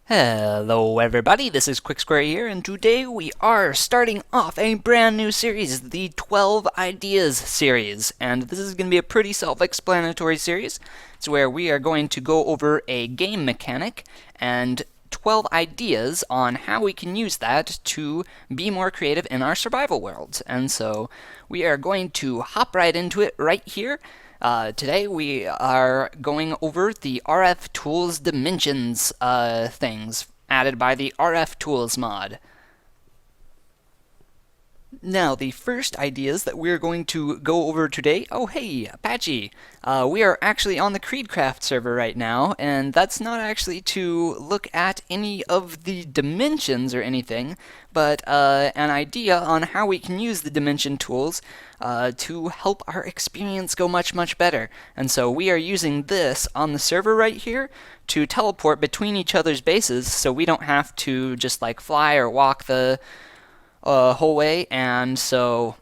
Hello everybody, this is quixQuery here, and today we are starting off a brand new series, the 12 Ideas series. And this is going to be a pretty self-explanatory series. It's where we are going to go over a game mechanic and 12 ideas on how we can use that to be more creative in our survival worlds. And so we are going to hop right into it right here. Today we are going over the RFTools Dimensions things added by the RFTools mod. Now, the first ideas that we're going to go over today, oh hey, Apache! We are actually on the Hermitcraft server right now, and that's not actually to look at any of the dimensions or anything, but an idea on how we can use the dimension tools to help our experience go much better. And so we are using this on the server right here to teleport between each other's bases, so we don't have to just like fly or walk the whole way. And so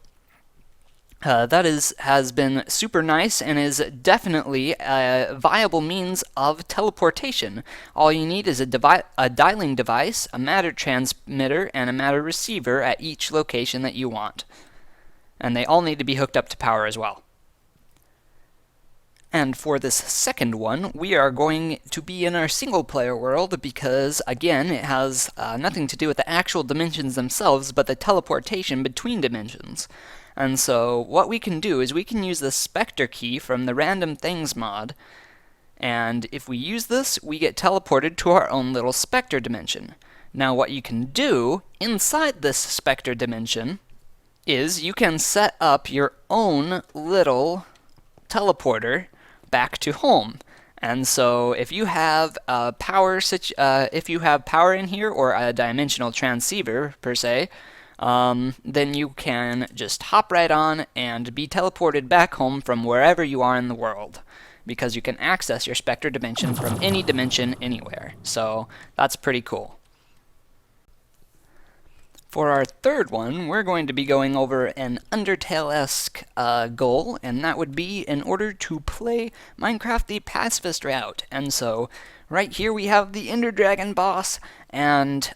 that has been super nice and is definitely a viable means of teleportation. All you need is a dialing device, a matter transmitter, and a matter receiver at each location that you want. And they all need to be hooked up to power as well. And for this second one, we are going to be in our single-player world because, again, it has nothing to do with the actual dimensions themselves, but the teleportation between dimensions. And so what we can do is we can use the Spectre key from the Random Things mod, and if we use this, we get teleported to our own little Spectre dimension. Now what you can do inside this Spectre dimension is you can set up your own little teleporter back to home. And so if you have power in here, or a dimensional transceiver per se, then you can just hop right on and be teleported back home from wherever you are in the world, because you can access your Spectre dimension from any dimension anywhere. So that's pretty cool. For our third one, we're going to be going over an Undertale-esque goal, and that would be in order to play Minecraft the Pacifist route. And so, right here we have the Ender Dragon boss, and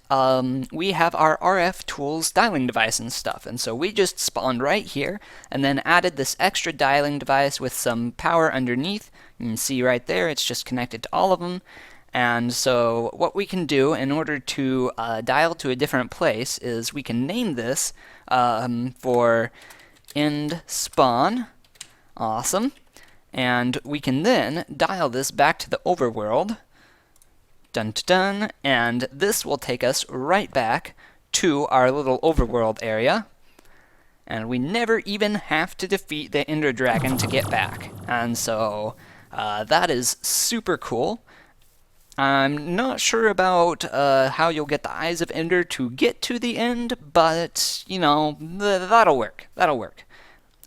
we have our RFTools dialing device and stuff. And so we just spawned right here, and then added this extra dialing device with some power underneath. You can see right there, it's just connected to all of them. And so what we can do in order to dial to a different place is we can name this for end spawn. Awesome. And we can then dial this back to the overworld. Dun dun dun. And this will take us right back to our little overworld area. And we never even have to defeat the Ender Dragon to get back. And so that is super cool. I'm not sure about how you'll get the Eyes of Ender to get to the end, but, you know, that'll work. That'll work.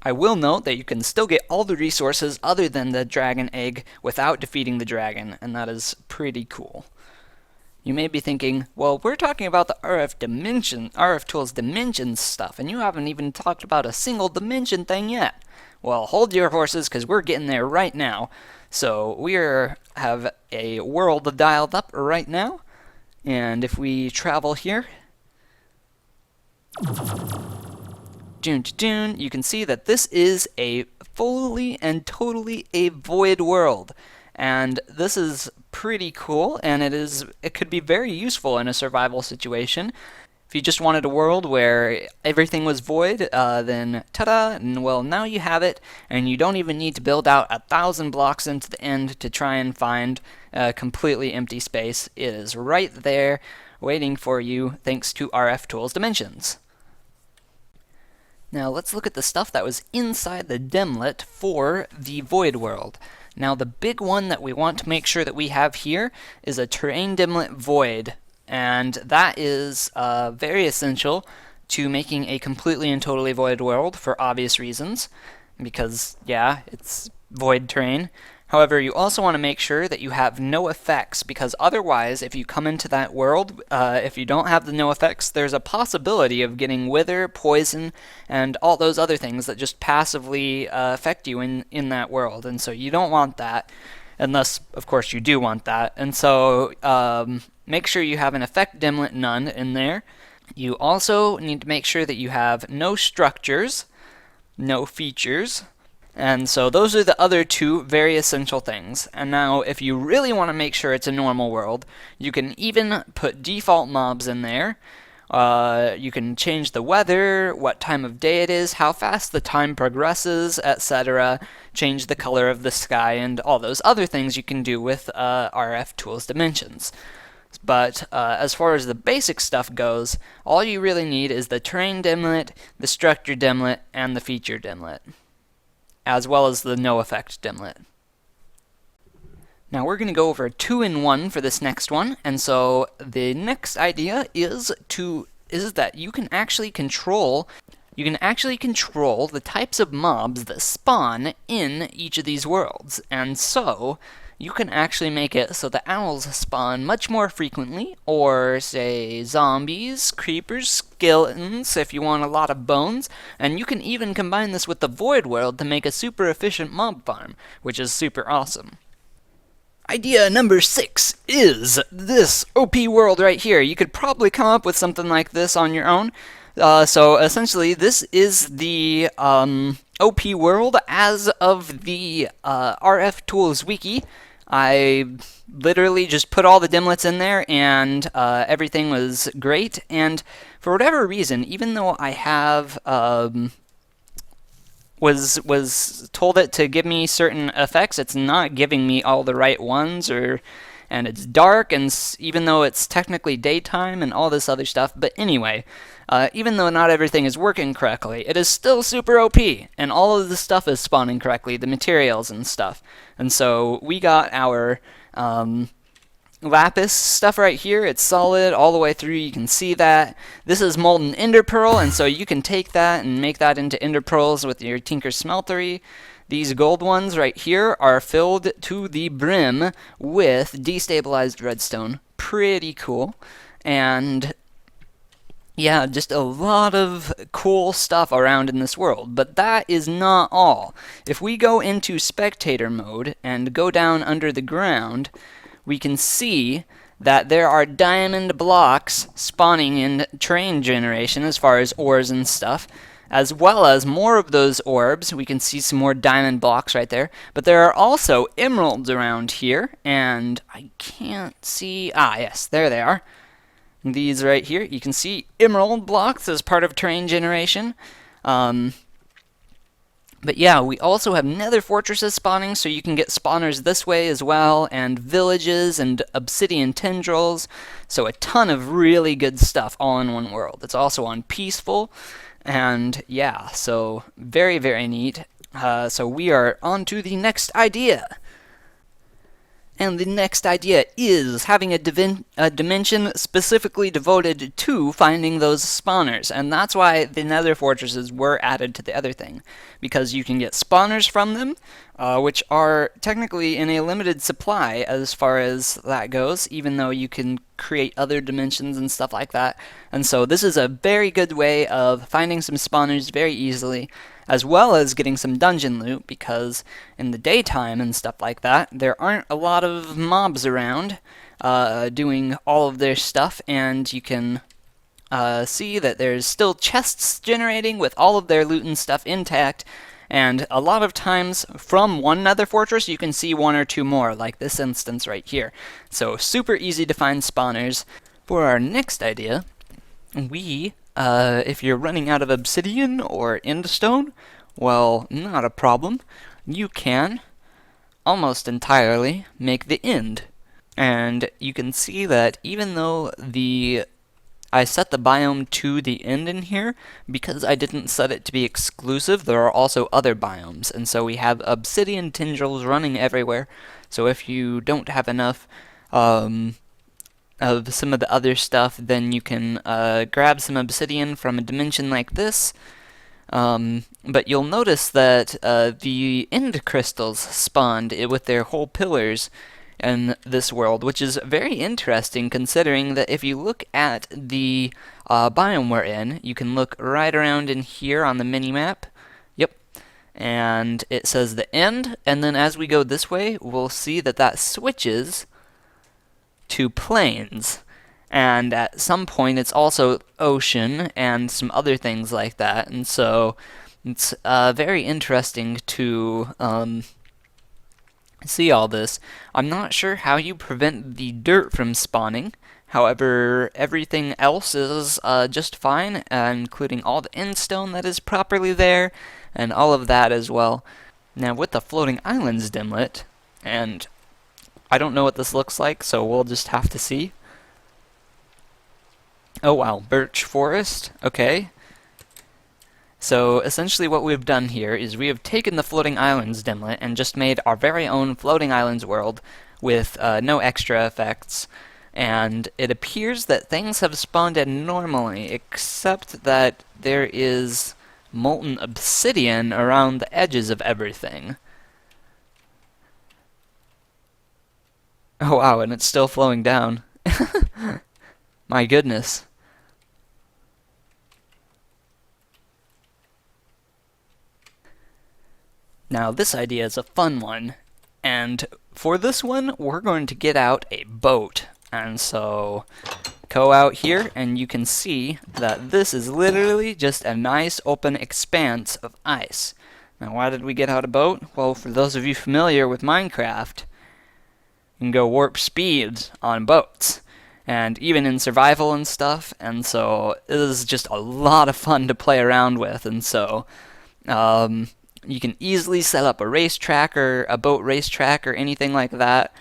I will note that you can still get all the resources other than the dragon egg without defeating the dragon, and that is pretty cool. You may be thinking, well, we're talking about the RFTools Dimensions stuff, and you haven't even talked about a single dimension thing yet. Well, hold your horses, because we're getting there right now. So we have a world dialed up right now, and if we travel here, you can see that this is a fully and totally a void world. And this is pretty cool, and it could be very useful in a survival situation. If you just wanted a world where everything was void, then ta-da, and well, now you have it, and you don't even need to build out 1,000 blocks into the end to try and find a completely empty space. It is right there, waiting for you, thanks to RFTools Dimensions. Now let's look at the stuff that was inside the Demlet for the Void World. Now the big one that we want to make sure that we have here is a Terrain Demlet Void. And that is very essential to making a completely and totally void world for obvious reasons, because, yeah, it's void terrain. However, you also want to make sure that you have no effects, because otherwise, if you come into that world, if you don't have the no effects, there's a possibility of getting wither, poison, and all those other things that just passively affect you in that world. And so you don't want that. unless, of course, you do want that. And so make sure you have an effect dimlet none in there. You also need to make sure that you have no structures, no features. And so those are the other two very essential things. And now if you really want to make sure it's a normal world, you can even put default mobs in there. You can change the weather, what time of day it is, how fast the time progresses, etc. Change the color of the sky, and all those other things you can do with RFTools Dimensions. But as far as the basic stuff goes, all you really need is the terrain dimlet, the structure dimlet, and the feature dimlet, as well as the no effect dimlet. Now we're going to go over a 2-in-1 for this next one, and so the next idea is that you can actually control the types of mobs that spawn in each of these worlds. And so you can actually make it so the owls spawn much more frequently, or say zombies, creepers, skeletons if you want a lot of bones, and you can even combine this with the void world to make a super efficient mob farm, which is super awesome. Idea number 6 is this OP world right here. You could probably come up with something like this on your own. So essentially, this is the OP world as of the RFTools wiki. I literally just put all the dimlets in there, and everything was great. And for whatever reason, even though I have was told it to give me certain effects, it's not giving me all the right ones, and it's dark, and even though it's technically daytime and all this other stuff. But anyway, even though not everything is working correctly, it is still super OP, and all of the stuff is spawning correctly, the materials and stuff. And so we got our lapis stuff right here. It's solid all the way through. You can see that. This is molten ender pearl, and so you can take that and make that into ender pearls with your tinker smeltery. These gold ones right here are filled to the brim with destabilized redstone. Pretty cool. And yeah, just a lot of cool stuff around in this world. But that is not all. If we go into spectator mode and go down under the ground, we can see that there are diamond blocks spawning in terrain generation as far as ores and stuff, as well as more of those orbs. We can see some more diamond blocks right there, but there are also emeralds around here, and I can't see, yes, there they are. These right here, you can see emerald blocks as part of terrain generation. But yeah, we also have nether fortresses spawning, so you can get spawners this way as well, and villages and obsidian tendrils. So a ton of really good stuff all in one world. It's also on peaceful, and yeah, so very, very neat. So we are on to the next idea. And the next idea is having a dimension specifically devoted to finding those spawners. And that's why the nether fortresses were added to the other thing. Because you can get spawners from them, which are technically in a limited supply as far as that goes, even though you can create other dimensions and stuff like that. And so this is a very good way of finding some spawners very easily, as well as getting some dungeon loot, because in the daytime and stuff like that, there aren't a lot of mobs around doing all of their stuff, and you can see that there's still chests generating with all of their loot and stuff intact, and a lot of times from one nether fortress you can see one or two more, like this instance right here. So super easy to find spawners. For our next idea, if you're running out of obsidian or endstone, well, not a problem. You can almost entirely make the end. And you can see that even though I set the biome to the end in here, because I didn't set it to be exclusive, there are also other biomes. And so we have obsidian tendrils running everywhere. So if you don't have enough of some of the other stuff, then you can grab some obsidian from a dimension like this. But you'll notice that the end crystals spawned with their whole pillars in this world, which is very interesting considering that if you look at the biome we're in, you can look right around in here on the mini-map. Yep. and it says the end, and then as we go this way, we'll see that that switches to plains. And at some point, it's also ocean and some other things like that. And so it's very interesting to see all this. I'm not sure how you prevent the dirt from spawning. However, everything else is just fine, including all the endstone that is properly there, and all of that as well. Now, with the Floating Islands dimlet, and I don't know what this looks like, so we'll just have to see. Oh wow, birch forest, okay. So essentially what we've done here is we have taken the Floating Islands dimlet and just made our very own Floating Islands world with no extra effects. And it appears that things have spawned in normally, except that there is molten obsidian around the edges of everything. Oh wow, and it's still flowing down. My goodness. Now this idea is a fun one, and for this one we're going to get out a boat. And so go out here and you can see that this is literally just a nice open expanse of ice. Now why did we get out a boat? Well, for those of you familiar with Minecraft, you can go warp speeds on boats. And even in survival and stuff, and so it is just a lot of fun to play around with, and so you can easily set up a racetrack or a boat racetrack or anything like that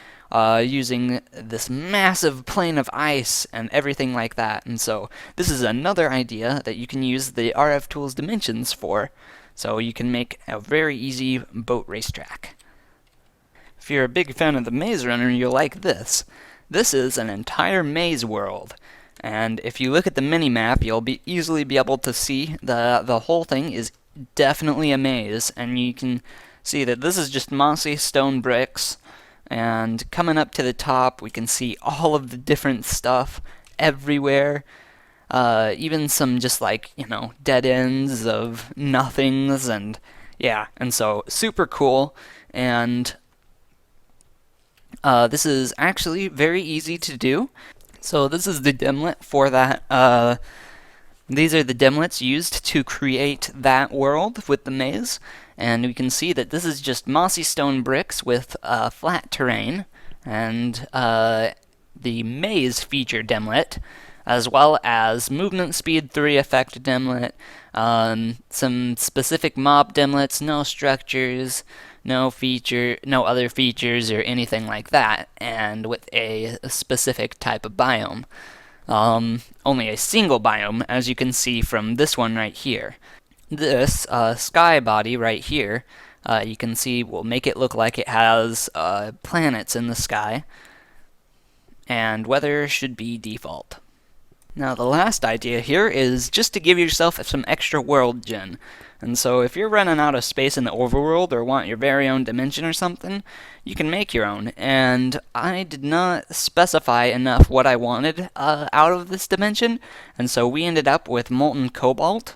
using this massive plane of ice and everything like that. And so this is another idea that you can use the RFTools Dimensions for. So you can make a very easy boat racetrack. If you're a big fan of the Maze Runner, you'll like this. This is an entire maze world. And if you look at the mini-map, you'll easily be able to see the whole thing is definitely a maze, and you can see that this is just mossy stone bricks, and coming up to the top we can see all of the different stuff everywhere, even some just like, you know, dead ends of nothings, and yeah, and so super cool. And this is actually very easy to do. So this is the dimlet for that. These are the dimlets used to create that world with the maze, and we can see that this is just mossy stone bricks with flat terrain, and the maze feature dimlet, as well as movement speed 3 effect dimlet, some specific mob dimlets, no structures, no other features or anything like that, and with a specific type of biome. Only a single biome, as you can see from this one right here. This sky body right here, you can see will make it look like it has planets in the sky, and weather should be default. Now the last idea here is just to give yourself some extra world gen. And so if you're running out of space in the overworld or want your very own dimension or something, you can make your own. And I did not specify enough what I wanted out of this dimension, and so we ended up with molten cobalt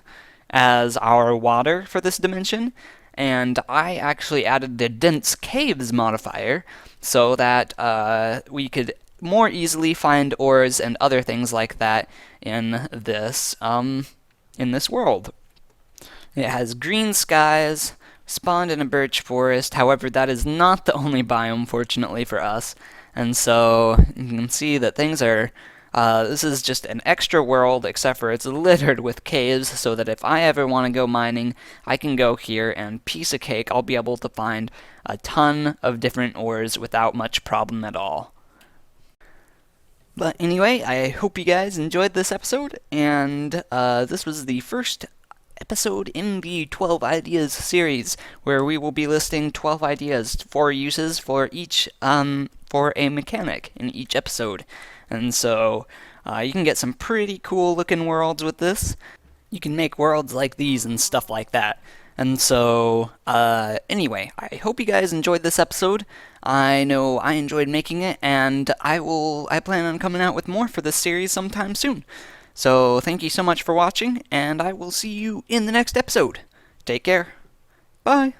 as our water for this dimension. And I actually added the dense caves modifier so that we could more easily find ores and other things like that in this world. It has green skies, spawned in a birch forest. However, that is not the only biome, fortunately for us. And so you can see that things are, this is just an extra world, except for it's littered with caves, so that if I ever want to go mining, I can go here and piece of cake, I'll be able to find a ton of different ores without much problem at all. But anyway, I hope you guys enjoyed this episode, and this was the first episode in the 12 Ideas series, where we will be listing 12 ideas for uses for each, for a mechanic in each episode. And so, you can get some pretty cool looking worlds with this. You can make worlds like these and stuff like that. And so, anyway, I hope you guys enjoyed this episode. I know I enjoyed making it, and I plan on coming out with more for this series sometime soon. So, thank you so much for watching, and I will see you in the next episode. Take care. Bye!